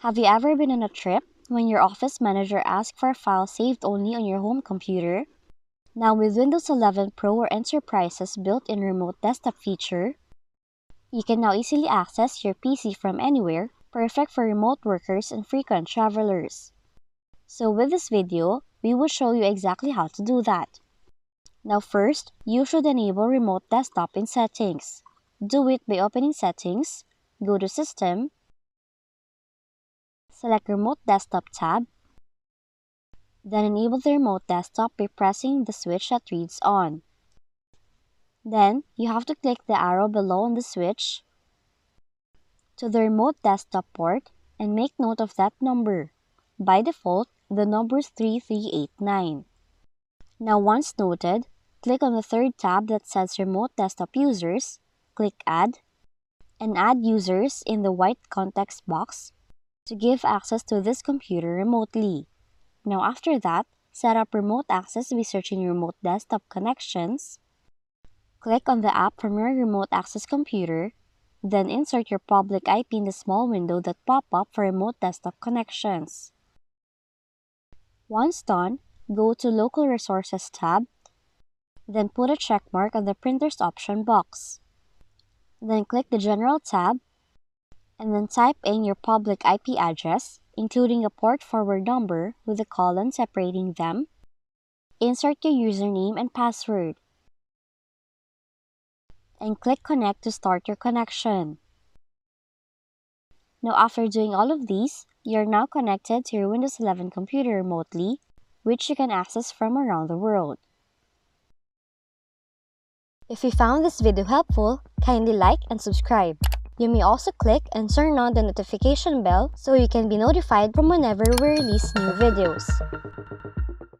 Have you ever been on a trip when your office manager asked for a file saved only on your home computer? Now with Windows 11 Pro or Enterprise's built-in remote desktop feature, you can now easily access your PC from anywhere, perfect for remote workers and frequent travelers. So with this video, we will show you exactly how to do that. Now first, you should enable Remote Desktop in Settings. Do it by opening Settings, go to System, select Remote Desktop tab, then enable the Remote Desktop by pressing the switch that reads On. Then, you have to click the arrow below on the switch to the Remote Desktop port and make note of that number. By default, the number is 3389. Now once noted, click on the third tab that says Remote Desktop Users, click Add, and add users in the white context box to give access to this computer remotely. Now after that, set up remote access by searching Remote Desktop Connections. Click on the app from your remote access computer, then insert your public IP in the small window that pop up for Remote Desktop Connections. Once done, go to Local Resources tab, then put a checkmark on the Printers option box. Then click the General tab, and then type in your public IP address, including a port forward number with a colon separating them. Insert your username and password, and click Connect to start your connection. Now after doing all of these, you're now connected to your Windows 11 computer remotely, which you can access from around the world. If you found this video helpful, kindly like and subscribe. You may also click and turn on the notification bell so you can be notified from whenever we release new videos.